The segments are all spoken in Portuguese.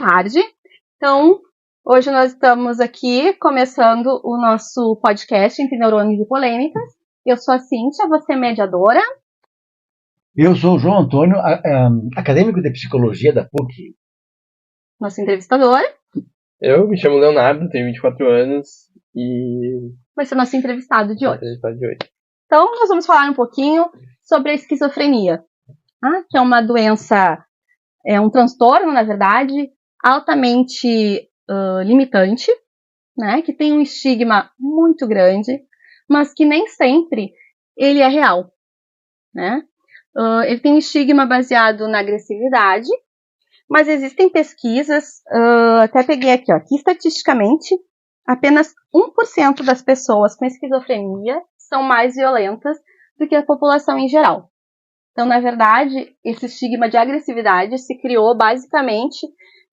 tarde. Então, hoje nós estamos aqui começando o nosso podcast Entre Neurônios e Polêmicas. Eu sou a Cíntia, você é mediadora. Eu sou o João Antônio, acadêmico de psicologia da PUC. Nosso entrevistador. Eu me chamo Leonardo, tenho 24 anos e vai ser nosso entrevistado de hoje. hoje. Então, nós vamos falar um pouquinho sobre a esquizofrenia, que é uma doença, é um transtorno, na verdade, altamente limitante, né, que tem um estigma muito grande, mas que nem sempre ele é real, né? Ele tem um estigma baseado na agressividade, mas existem pesquisas, até peguei aqui, que estatisticamente apenas 1% das pessoas com esquizofrenia são mais violentas do que a população em geral. Então, na verdade, esse estigma de agressividade se criou basicamente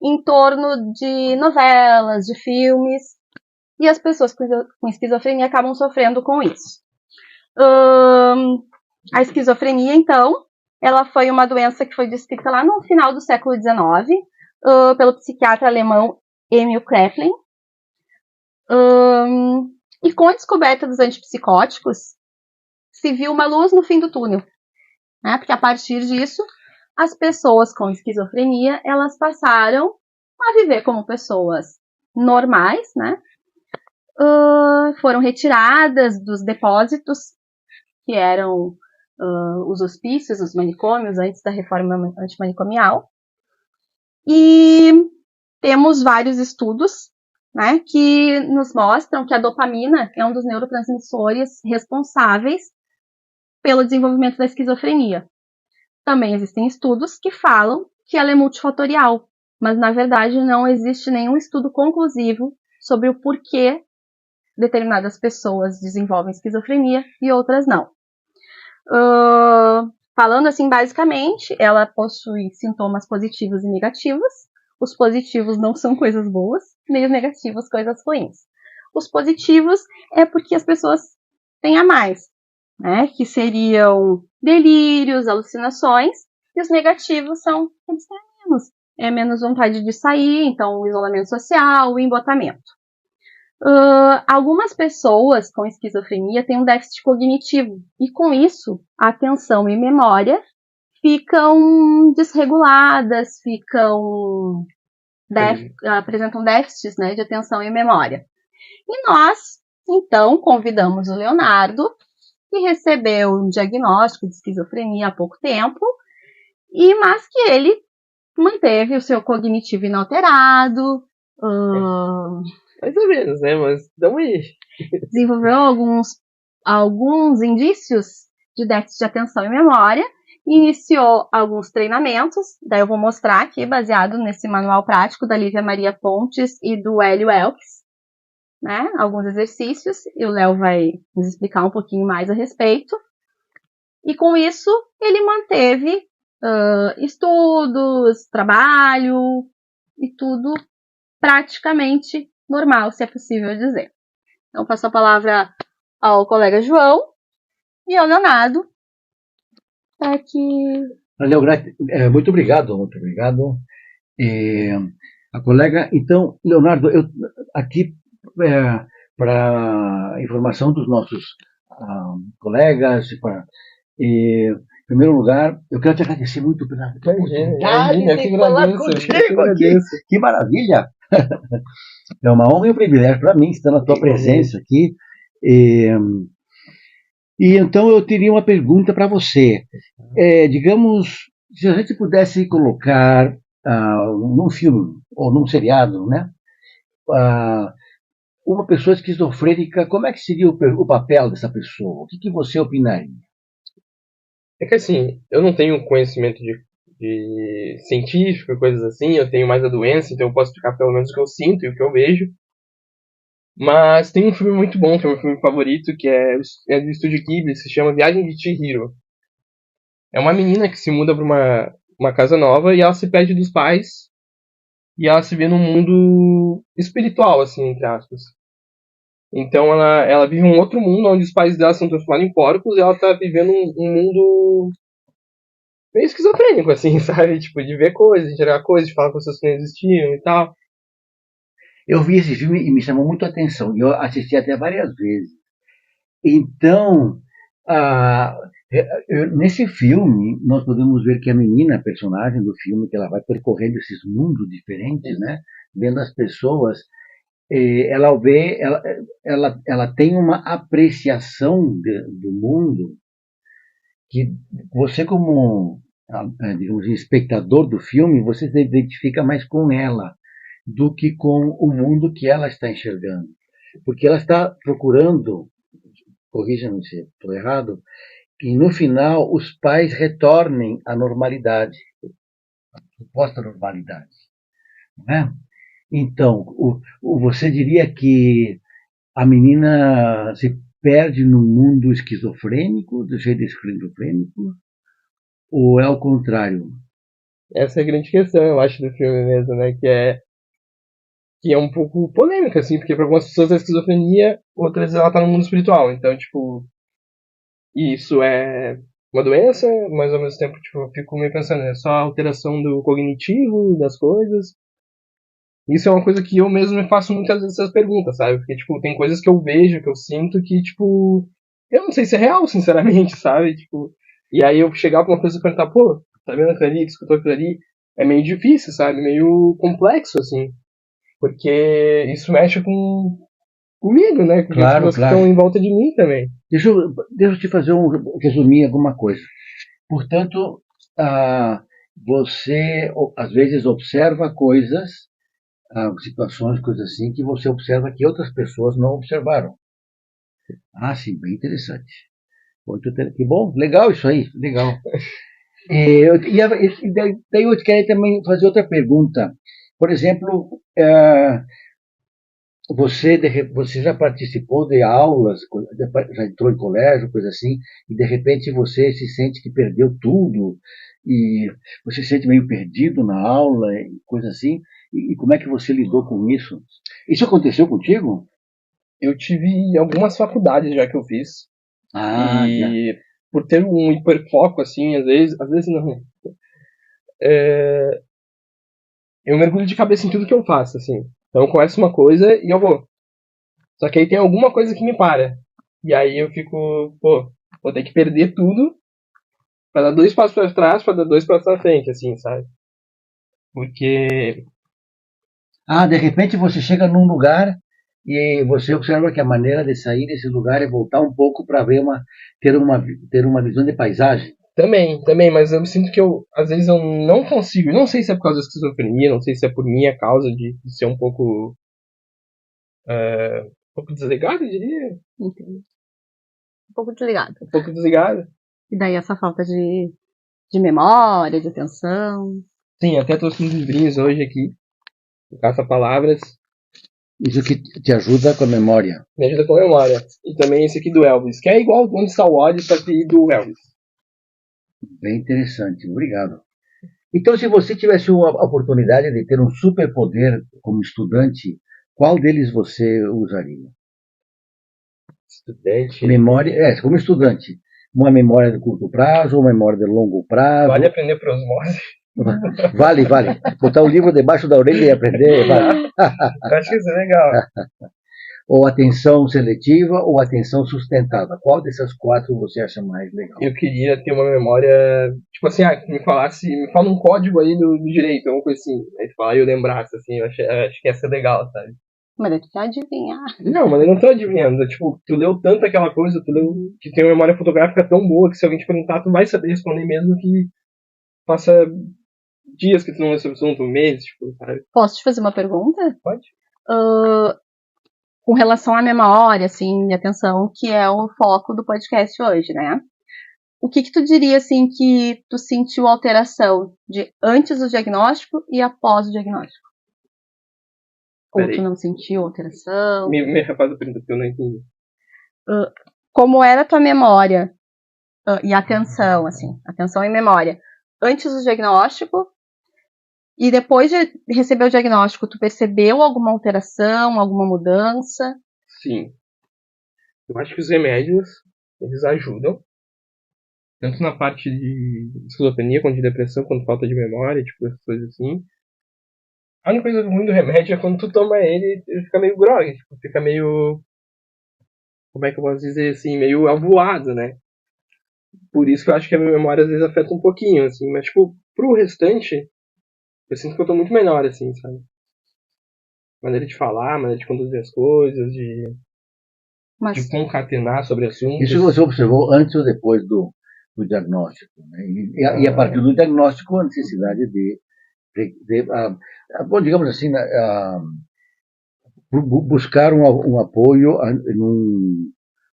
em torno de novelas, de filmes, e as pessoas com esquizofrenia acabam sofrendo com isso. A esquizofrenia, então, ela foi uma doença que foi descrita lá no final do século XIX pelo psiquiatra alemão Emil Kraepelin. E com a descoberta dos antipsicóticos, se viu uma luz no fim do túnel, né? Porque a partir disso, as pessoas com esquizofrenia, elas passaram a viver como pessoas normais, né? Foram retiradas dos depósitos que eram os hospícios, os manicômios, antes da reforma antimanicomial. E temos vários estudos, né, que nos mostram que a dopamina é um dos neurotransmissores responsáveis pelo desenvolvimento da esquizofrenia. Também existem estudos que falam que ela é multifatorial, mas na verdade não existe nenhum estudo conclusivo sobre o porquê determinadas pessoas desenvolvem esquizofrenia e outras não. Falando assim, basicamente, ela possui sintomas positivos e negativos. Os positivos não são coisas boas, nem os negativos coisas ruins. Os positivos é porque as pessoas têm a mais, né? Que seriam delírios, alucinações, e os negativos são eles têm menos. É menos vontade de sair, então o isolamento social, o embotamento. Algumas pessoas com esquizofrenia têm um déficit cognitivo, e com isso, a atenção e memória ficam desreguladas, apresentam déficits, né, de atenção e memória. E nós, então, convidamos o Leonardo, que recebeu um diagnóstico de esquizofrenia há pouco tempo, mas que ele manteve o seu cognitivo inalterado, mais ou menos, né? Mas dá aí. Desenvolveu alguns indícios de déficit de atenção e memória, iniciou alguns treinamentos, daí eu vou mostrar aqui, baseado nesse manual prático da Lívia Maria Pontes e do Hélio Elkes, né? Alguns exercícios, e o Léo vai nos explicar um pouquinho mais a respeito. E com isso, ele manteve estudos, trabalho e tudo praticamente normal, se é possível dizer. Então, passo a palavra ao colega João e ao Leonardo. Muito obrigado, muito obrigado. A colega, então, Leonardo, eu aqui para informação dos nossos colegas, em primeiro lugar, eu quero te agradecer muito pela oportunidade de falar contigo aqui. Que maravilha! É uma honra e um privilégio para mim estar na tua presença aqui. E então eu teria uma pergunta para você. Digamos, se a gente pudesse colocar num filme ou num seriado, né, uma pessoa esquizofrênica, como é que seria o papel dessa pessoa? O que você opinaria? É que assim, eu não tenho conhecimento de científico e coisas assim, eu tenho mais a doença, então eu posso explicar pelo menos o que eu sinto e o que eu vejo. Mas tem um filme muito bom, que é o meu filme favorito, que é do Estúdio Ghibli, se chama Viagem de Chihiro. É uma menina que se muda para uma casa nova e ela se perde dos pais e ela se vê num mundo espiritual, assim, entre aspas. Então ela vive um outro mundo onde os pais dela são transformados em porcos e ela tá vivendo um mundo meio esquizofrênico, assim, sabe? Tipo, de ver coisas, de enxergar coisas, de falar com pessoas que não existiam e tal. Eu vi esse filme e me chamou muito a atenção. Eu assisti até várias vezes. Então, nesse filme, nós podemos ver que a menina, a personagem do filme, que ela vai percorrendo esses mundos diferentes, né? Vendo as pessoas, ela vê, ela tem uma apreciação do mundo que você, como, digamos, espectador do filme, você se identifica mais com ela do que com o mundo que ela está enxergando. Porque ela está procurando, corrija-me se estou errado, que no final os pais retornem à normalidade, à suposta normalidade. Não é? Então, você diria que a menina se perde no mundo esquizofrênico, do jeito esquizofrênico, ou é o contrário? Essa é a grande questão, eu acho, do filme mesmo, né? Que é um pouco polêmica, assim, porque para algumas pessoas a esquizofrenia, outras ela tá no mundo espiritual. Então, tipo, isso é uma doença, mas ao mesmo tempo, tipo, eu fico meio pensando, é só alteração do cognitivo, das coisas. Isso é uma coisa que eu mesmo me faço muitas vezes essas perguntas, sabe? Porque, tipo, tem coisas que eu vejo, que eu sinto que, tipo, eu não sei se é real, sinceramente, sabe? Tipo, e aí eu chegar pra uma pessoa e perguntar, pô, tá vendo aquilo ali, que escutou aquilo ali? É meio difícil, sabe? Meio complexo, assim. Porque isso mexe comigo, né? Com as pessoas que estão em volta de mim também. Deixa eu te fazer resumir alguma coisa. Portanto, você às vezes observa coisas, situações, coisas assim, que você observa que outras pessoas não observaram. Sim, bem interessante. Que bom, legal isso aí, legal. Daí eu quero também fazer outra pergunta. Por exemplo, você já participou de aulas, já entrou em colégio, coisa assim, e de repente você se sente que perdeu tudo, e você se sente meio perdido na aula, coisa assim, e como é que você lidou com isso? Isso aconteceu contigo? Eu tive algumas faculdades já que eu fiz, e por ter um hiperfoco, assim, às vezes não, eu mergulho de cabeça em tudo que eu faço, assim. Então eu começo uma coisa e eu vou. Só que aí tem alguma coisa que me para. E aí eu fico, pô, vou ter que perder tudo pra dar 2 passos pra trás, pra dar 2 passos pra frente, assim, sabe? Porque... de repente você chega num lugar e você observa que a maneira de sair desse lugar é voltar um pouco para ter uma visão de paisagem. Também, mas eu sinto que às vezes eu não consigo, não sei se é por causa da esquizofrenia, não sei se é por minha causa de ser um pouco desligado, eu diria. Entendi. Um pouco desligado. Um pouco desligado. E daí essa falta de memória, de atenção. Sim, até trouxe uns livrinhos hoje aqui, caça-palavras. Isso que te ajuda com a memória. Me ajuda com a memória. E também esse aqui do Elvis, que é igual Onde Está o Ódio, só que do Elvis. Bem interessante, obrigado. Então, se você tivesse a oportunidade de ter um superpoder como estudante, qual deles você usaria? Estudante? Memória, como estudante. Uma memória de curto prazo, uma memória de longo prazo. Vale aprender por osmose? Vale. Botar o livro debaixo da orelha e aprender, vale. Acho que isso é legal. Ou atenção seletiva ou atenção sustentada. Qual dessas 4 você acha mais legal? Eu queria ter uma memória, tipo assim, que me fala um código aí do direito, alguma coisa assim. Aí tu fala e eu lembrasse, assim, eu acho que ia ser legal, sabe? Mas daí tu quer adivinhar. Não, mas eu não tô adivinhando. Tipo, tu leu tanto aquela coisa, tu leu que tem uma memória fotográfica tão boa que se alguém te perguntar, tu vai saber responder mesmo que passa dias que tu não lê sobre o assunto, meses, tipo, sabe? Posso te fazer uma pergunta? Pode. Com relação à memória, assim, e atenção, que é o foco do podcast hoje, né? O que tu diria, assim, que tu sentiu alteração de antes do diagnóstico e após o diagnóstico? Ou tu não sentiu alteração? Me refaz a pergunta que eu não entendi. Como era a tua memória e atenção, assim, atenção e memória, antes do diagnóstico e depois de receber o diagnóstico, tu percebeu alguma alteração, alguma mudança? Sim. Eu acho que os remédios, eles ajudam. tanto na parte de esquizofrenia, quanto de depressão, quanto falta de memória, tipo, essas coisas assim. A única coisa ruim do remédio é quando tu toma ele fica meio grog, tipo, fica meio... Como é que eu posso dizer assim? Meio avoado, né? Por isso que eu acho que a minha memória às vezes afeta um pouquinho, assim. Mas, tipo, pro restante, eu sinto que eu tô muito melhor, assim, sabe? Maneira de falar, maneira de conduzir as coisas, de concatenar sobre assuntos. Isso você observou antes ou depois do diagnóstico, né? E a partir do diagnóstico, a necessidade bom, digamos assim, buscar um apoio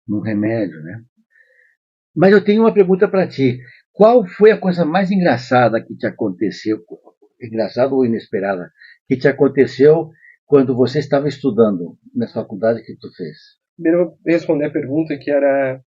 num remédio, né? Mas eu tenho uma pergunta para ti. Qual foi a coisa mais engraçada que te aconteceu, engraçada ou inesperada, que te aconteceu quando você estava estudando na faculdade que tu fez? Primeiro eu vou responder a pergunta que era...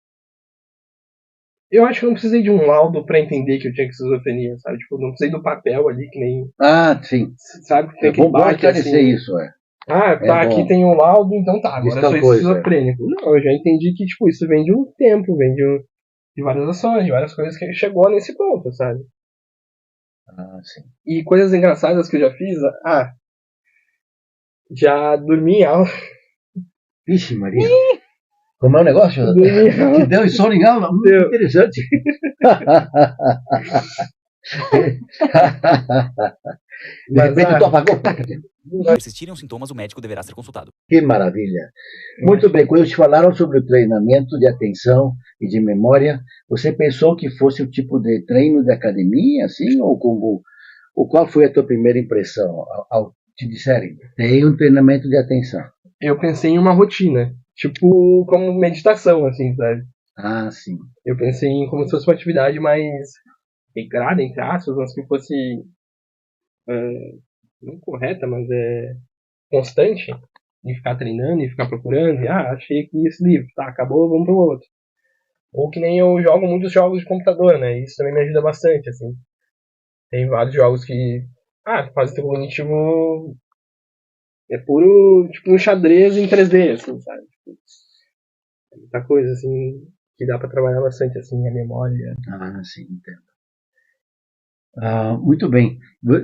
Eu acho que eu não precisei de um laudo pra entender que eu tinha esquizofrenia, sabe? Tipo, não precisei do papel ali, que nem... Ah, sim. Sabe? É bom esclarecer isso, é. Ah, tá, aqui tem um laudo, então tá, agora eu sou esquizofrênico. Não, eu já entendi que, tipo, isso vem de um tempo, vem de várias ações, de várias coisas que chegou nesse ponto, sabe? Ah, sim. E coisas engraçadas que eu já fiz, já dormi em aula. Vixe, Maria. Como é o negócio? Que deu sono em aula? Muito interessante. De repente tu apagou. Se persistirem os sintomas, o médico deverá ser consultado. Que maravilha. Muito bem, quando te falaram sobre o treinamento de atenção e de memória, você pensou que fosse o tipo de treino de academia, assim, ou qual foi a tua primeira impressão ao te disserem? Tem um treinamento de atenção. Eu pensei em uma rotina, tipo como meditação, assim, sabe? Ah, sim. Eu pensei em como se fosse uma atividade mais regrada, entre aspas, mas que fosse não correta, mas constante, de ficar treinando e ficar procurando, e achei aqui esse livro, tá, acabou, vamos pro outro. Ou que nem eu jogo muitos jogos de computador, né, isso também me ajuda bastante, assim. Tem vários jogos que, fazem teu cognitivo é puro, tipo, um xadrez em 3D, assim, sabe? Tipo, é muita coisa, assim, que dá pra trabalhar bastante, assim, a memória. Ah, sim, entendo. Muito bem.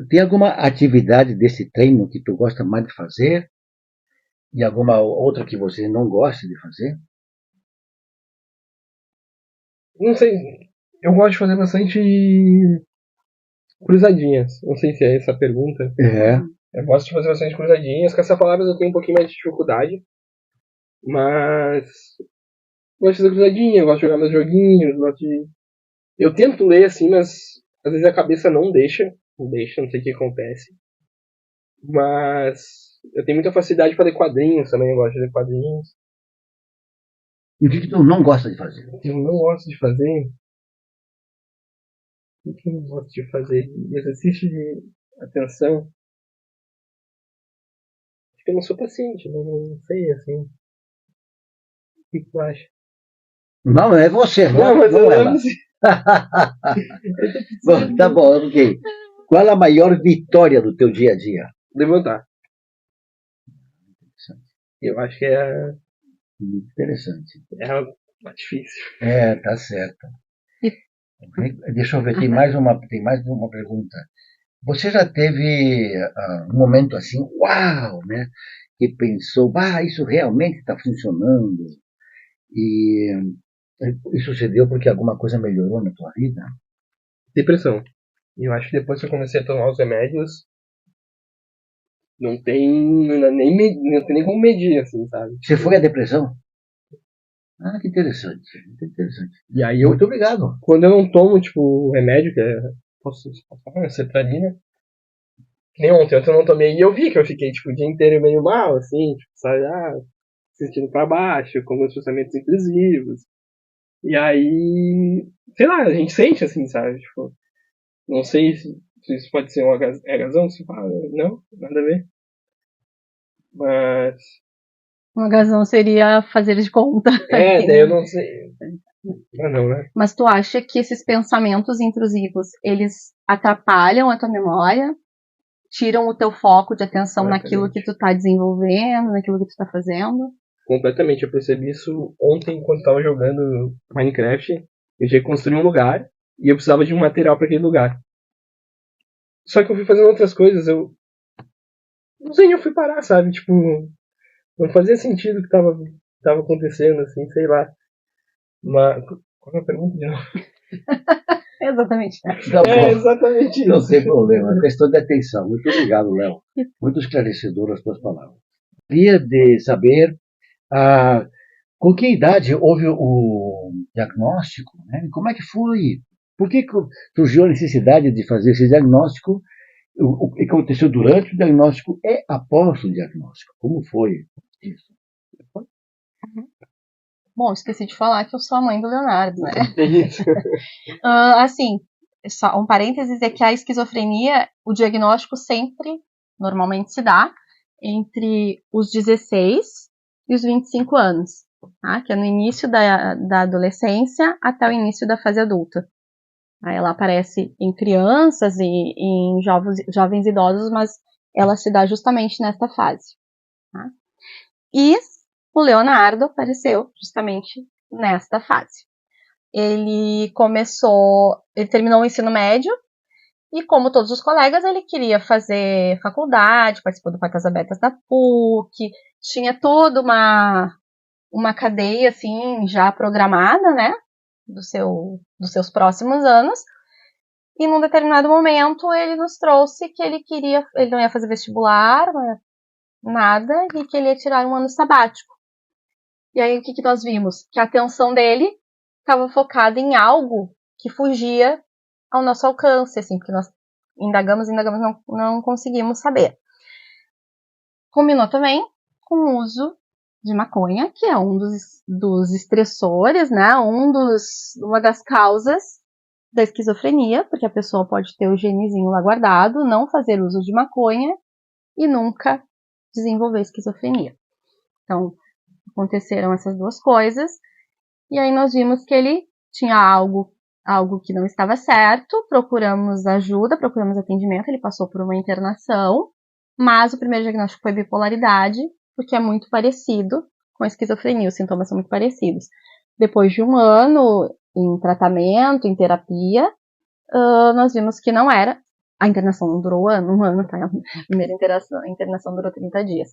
Tem alguma atividade desse treino que tu gosta mais de fazer? E alguma outra que você não gosta de fazer? Não sei, eu gosto de fazer bastante cruzadinhas. Não sei se é essa a pergunta. É. Eu gosto de fazer bastante cruzadinhas. Com essas palavras eu tenho um pouquinho mais de dificuldade. Mas gosto de fazer cruzadinha, gosto de jogar meus joguinhos, gosto de... Eu tento ler assim, mas às vezes a cabeça não deixa. Não deixa, não sei o que acontece. Mas eu tenho muita facilidade para ler quadrinhos também, eu gosto de ler quadrinhos. E o que tu não gosta de fazer? Eu não gosto de fazer... O que eu não gosto de fazer? Exercício de atenção. Acho que eu não sou paciente, não sei, assim. O que tu acha? Não, é você. Não, mas eu ela. Bom, tá bom, ok. Qual a maior vitória do teu dia a dia? Levantar. Eu acho que Muito interessante. É difícil. Tá certo. Deixa eu ver, tem mais uma pergunta. Você já teve um momento assim, uau, né? Que pensou, isso realmente está funcionando. E isso sucedeu porque alguma coisa melhorou na tua vida? Depressão. Eu acho que depois que eu comecei a tomar os remédios, não tem nem como medir, assim, sabe? Você foi à depressão? Que interessante. Muito interessante. E aí muito obrigado. Quando eu não tomo, tipo, o remédio, que posso falar, sertralina, que nem ontem eu não tomei, e eu vi que eu fiquei, tipo, o dia inteiro meio mal, assim, tipo, sabe, sentindo pra baixo, com os pensamentos intrusivos. E aí, sei lá, a gente sente, assim, sabe, tipo, não sei se isso pode ser uma razão, se fala, não, nada a ver. Mas... Uma razão seria fazer de conta. Daí eu não sei. Não, né? Mas tu acha que esses pensamentos intrusivos, eles atrapalham a tua memória? Tiram o teu foco de atenção naquilo que tu tá desenvolvendo, naquilo que tu tá fazendo? Completamente. Eu percebi isso ontem enquanto tava jogando Minecraft. Eu tinha que construir um lugar e eu precisava de um material para aquele lugar. Só que eu fui fazendo outras coisas, eu não sei onde eu fui parar, sabe? Tipo, não fazia sentido o que tava acontecendo, assim, sei lá. Mas, qual é a pergunta de novo? Exatamente. Exatamente isso. Não tem problema. É questão de atenção. Muito obrigado, Léo. Muito esclarecedor as tuas palavras. Queria de saber com que idade houve o diagnóstico, né? Como é que foi? Por que surgiu a necessidade de fazer esse diagnóstico? O que aconteceu durante o diagnóstico e após o diagnóstico? Como foi isso? Bom, esqueci de falar que eu sou a mãe do Leonardo, né? Isso. Assim, só um parênteses é que a esquizofrenia, o diagnóstico sempre, normalmente se dá entre os 16 e os 25 anos, tá? Que é no início da adolescência até o início da fase adulta. Aí ela aparece em crianças e em jovens idosos, mas ela se dá justamente nesta fase. Tá? E o Leonardo apareceu justamente nesta fase. Ele terminou o ensino médio e, como todos os colegas, ele queria fazer faculdade, participou do Portas Abertas da PUC, tinha toda uma cadeia assim já programada, né, dos seus próximos anos. E num determinado momento ele nos trouxe que ele não ia fazer vestibular, não ia nada, e que ele ia tirar um ano sabático. E aí o que nós vimos? Que a atenção dele estava focada em algo que fugia ao nosso alcance, assim, porque nós indagamos, não conseguimos saber. Combinou também com o uso de maconha, que é um dos estressores, né? Uma das causas da esquizofrenia, porque a pessoa pode ter o genezinho lá guardado, não fazer uso de maconha e nunca desenvolver esquizofrenia. Então, aconteceram essas duas coisas, e aí nós vimos que ele tinha algo que não estava certo, procuramos ajuda, procuramos atendimento, ele passou por uma internação, mas o primeiro diagnóstico foi bipolaridade, porque é muito parecido com a esquizofrenia, os sintomas são muito parecidos. Depois de um ano em tratamento, em terapia, nós vimos que não era. A internação não durou um ano, tá? A primeira internação durou 30 dias.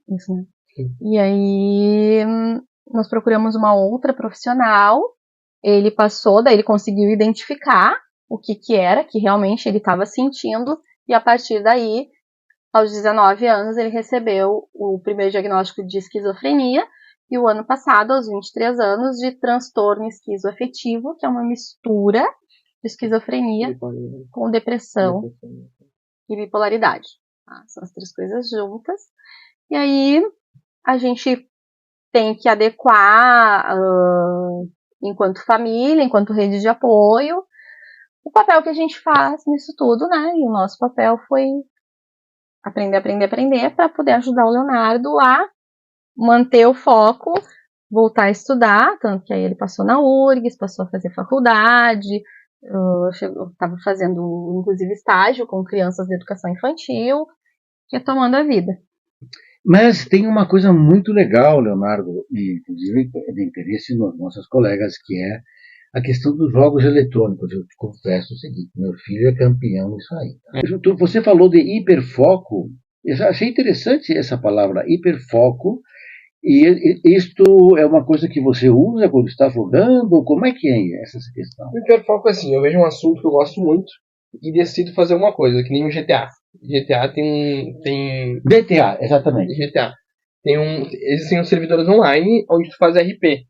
Isso, né? E aí nós procuramos uma outra profissional, ele daí ele conseguiu identificar o que era, que realmente ele estava sentindo, e a partir daí, aos 19 anos, ele recebeu o primeiro diagnóstico de esquizofrenia, e o ano passado, aos 23 anos, de transtorno esquizoafetivo, que é uma mistura de esquizofrenia com depressão e bipolaridade. Tá? São as três coisas juntas. E aí, a gente tem que adequar, enquanto família, enquanto rede de apoio, o papel que a gente faz nisso tudo, né? E o nosso papel foi aprender para poder ajudar o Leonardo a manter o foco, voltar a estudar, tanto que aí ele passou na URGS, passou a fazer faculdade, estava fazendo, inclusive, estágio com crianças de educação infantil, retomando a vida. Mas tem uma coisa muito legal, Leonardo, e inclusive é de interesse nos nossos colegas, que é a questão dos jogos eletrônicos. Eu te confesso o seguinte, meu filho é campeão nisso aí. Tá? Você falou de hiperfoco, eu achei interessante essa palavra, hiperfoco, e isto é uma coisa que você usa quando está jogando? Como é que é essa questão? O hiperfoco é assim, eu vejo um assunto que eu gosto muito e decido fazer uma coisa, que nem o GTA. GTA tem GTA, exatamente. GTA. Existem uns servidores online onde tu faz RP,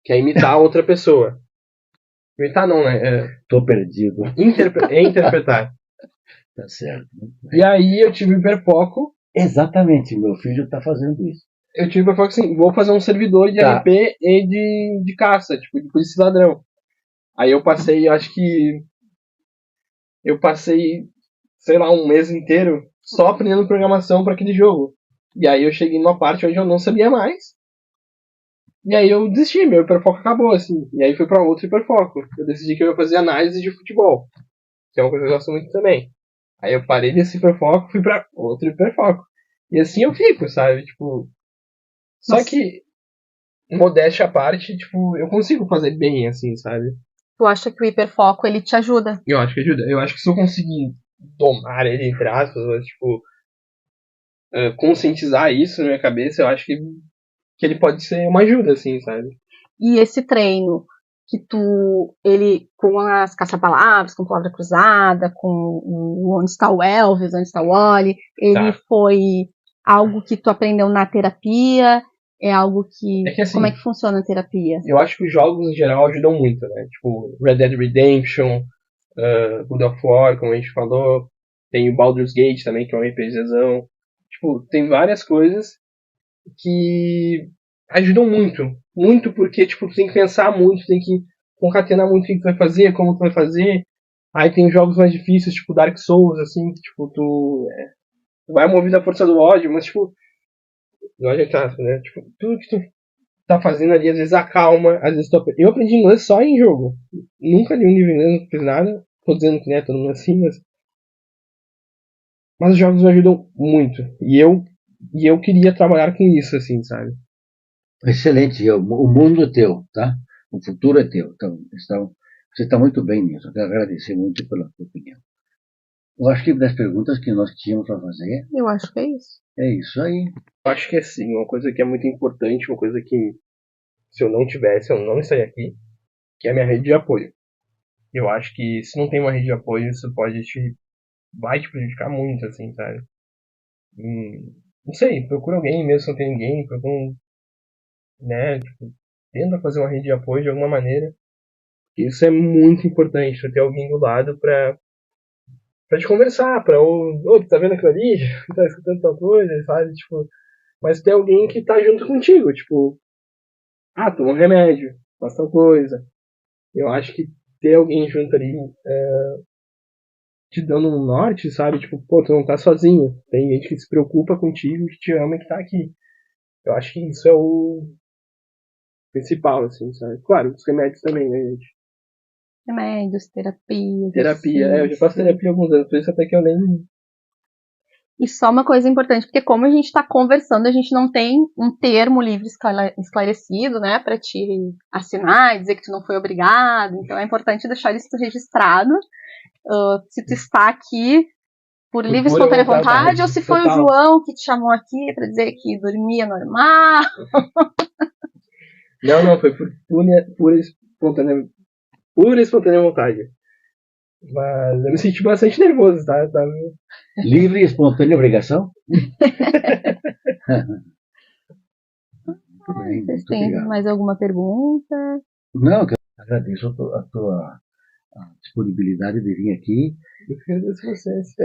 que é imitar outra pessoa. Imitar não, né? Tô perdido. Interpretar. Tá certo. E aí eu tive hiperfoco. Exatamente, meu filho tá fazendo isso. Eu tive hiperfoco assim, vou fazer um servidor de RP e de caça, tipo, de polícia e ladrão. Aí eu passei, sei lá, um mês inteiro só aprendendo programação para aquele jogo. E aí eu cheguei numa parte onde eu não sabia mais. E aí eu desisti, meu hiperfoco acabou, assim. E aí fui pra outro hiperfoco. Eu decidi que eu ia fazer análise de futebol, que é uma coisa que eu gosto muito também. Aí eu parei desse hiperfoco, fui pra outro hiperfoco. E assim eu fico, sabe? Tipo... Só que modéstia à parte, tipo, eu consigo fazer bem, assim, sabe? Tu acha que o hiperfoco, ele te ajuda? Eu acho que ajuda. Eu acho que se eu conseguir domar ele, entre aspas, mas, tipo, conscientizar isso na minha cabeça, eu acho que ele pode ser uma ajuda, assim, sabe? E esse treino que ele, com as caça-palavras, com palavra cruzada, com onde está o Elvis, onde está o Wally, ele foi algo que tu aprendeu na terapia? É algo que... assim, como é que funciona a terapia? Eu acho que os jogos, em geral, ajudam muito, né? Tipo, Red Dead Redemption, God of War, como a gente falou. Tem o Baldur's Gate também, que é um RPGzão. Tipo, tem várias coisas que ajudam muito. Muito porque, tipo, tu tem que pensar muito, tem que concatenar muito o que tu vai fazer, como tu vai fazer. Aí tem jogos mais difíceis, tipo Dark Souls, assim, que, tipo, tu vai movido à força do ódio, mas, tipo, não adianta, né? Tipo, tudo que tu tá fazendo ali, às vezes acalma, às vezes eu aprendi inglês só em jogo. Nunca li um livro em inglês, não fiz nada. Tô dizendo que, né, todo mundo assim, mas os jogos me ajudam muito. E eu queria trabalhar com isso, assim, sabe? Excelente. O mundo é teu, tá? O futuro é teu. Então, você está muito bem nisso. Eu quero agradecer muito pela sua opinião. Eu acho que das perguntas que nós tínhamos para fazer. Eu acho que é isso. É isso aí. Eu acho que é sim, uma coisa que é muito importante, uma coisa que se eu não tivesse, eu não estaria aqui, que é a minha rede de apoio. Eu acho que se não tem uma rede de apoio, isso vai te prejudicar muito, assim, sabe? Não sei, procura alguém mesmo se não tem ninguém, procura né, tipo, tenta fazer uma rede de apoio de alguma maneira. Isso é muito importante, ter alguém do lado pra te conversar, tá vendo aquilo ali? Tá escutando tal coisa, sabe? Tipo, mas ter alguém que tá junto contigo, tipo, toma um remédio, faz tal coisa. Eu acho que ter alguém junto ali te dando um norte, sabe? Tipo, pô, tu não tá sozinho. Tem gente que se preocupa contigo, que te ama e que tá aqui. Eu acho que isso é o principal, assim, sabe? Claro, os remédios também, né, gente? Remédios, terapia. Terapia, eu já faço terapia há alguns anos, por isso até que eu nem. E só uma coisa importante, porque como a gente está conversando, a gente não tem um termo livre esclarecido, né, para te assinar e dizer que tu não foi obrigado. Então é importante deixar isso registrado. Se tu está aqui por livre e espontânea vontade, ou se foi o João que te chamou aqui para dizer que dormia normal. Não, foi por pura espontânea vontade. Mas eu me senti bastante nervoso, tá? Livre e espontânea obrigação? Muito bem, Vocês têm mais alguma pergunta? Não, eu agradeço a tua disponibilidade de vir aqui. Eu agradeço vocês.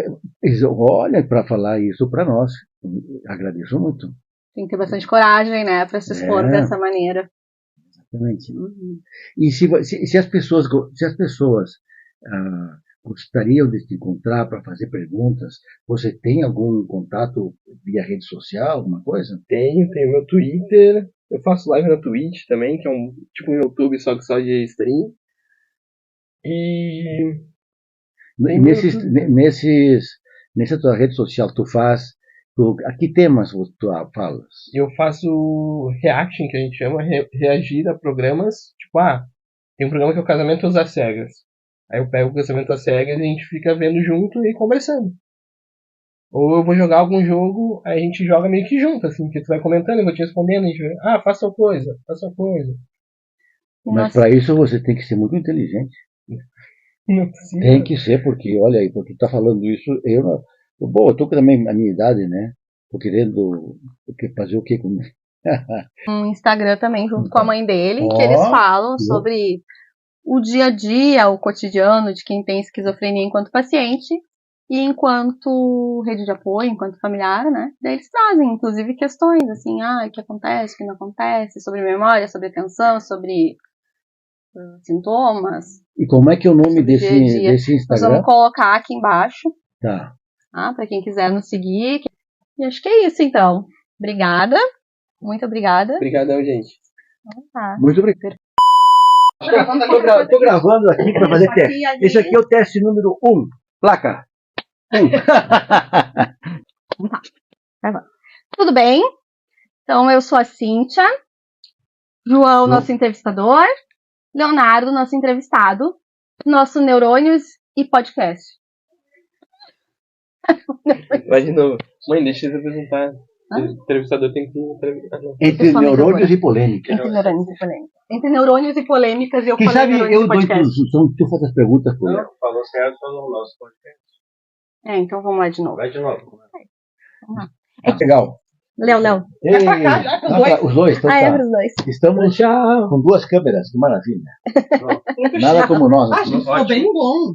Olha, para falar isso para nós. Agradeço muito. Tem que ter bastante coragem, né, para se expor dessa maneira. Exatamente. E se as pessoas gostariam de te encontrar para fazer perguntas, você tem algum contato via rede social, alguma coisa? Tenho meu Twitter. Eu faço live na Twitch também, que é tipo um YouTube só de stream. E nessa tua rede social a que temas tu falas? Eu faço reaction, que a gente chama, reagir a programas. Tipo, tem um programa que é o Casamento às Cegas. Aí eu pego o Casamento às Cegas e a gente fica vendo junto e conversando. Ou eu vou jogar algum jogo, aí a gente joga meio que junto, assim, porque tu vai comentando, eu vou te respondendo, a gente vai, faça tal coisa, faça tal coisa. Mas para isso você tem que ser muito inteligente. Não precisa. Tem que ser, porque, olha aí, porque tu tá falando isso, eu tô também a minha idade, né? Tô querendo fazer o quê com um Instagram também, junto com a mãe dele, que eles falam sobre o dia a dia, o cotidiano de quem tem esquizofrenia enquanto paciente e enquanto rede de apoio, enquanto familiar, né? Daí eles trazem, inclusive, questões, assim, o que acontece, o que não acontece, sobre memória, sobre atenção, sobre sintomas. E como é que é o nome desse Instagram? Nós vamos colocar aqui embaixo. Tá. Para quem quiser nos seguir. E acho que é isso, então. Obrigada. Muito obrigada. Obrigadão, gente. Tá. Muito obrigado. Tô gravando aqui para fazer teste. Esse aqui é o teste número 1. Placa. 1. Tudo bem? Então, eu sou a Cíntia. João, nosso entrevistador. Leonardo, nosso entrevistado. Nosso Neurônios e podcast. Vai de novo. Mãe, deixa eu apresentar. O entrevistador tem que entrevistar. Entre neurônios e polêmicas. Entre neurônios e polêmicas. Entre neurônios e polêmicas, eu Quem falei sabe neurônios eu e dou podcast. introdução, tu faz as perguntas pro Léo. Falou certo, falou o nosso podcast. Então vamos lá de novo. Vai de novo. Vamos lá. Legal. Léo. É pra cá, já, os dois. Então, É tá. pros dois. Estamos com 2 câmeras, que maravilha. Nada como nós. A gente ficou bem bom.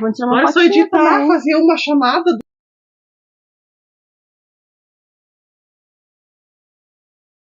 Vamos tirar uma Agora é só fotinha editar, também. fazer uma chamada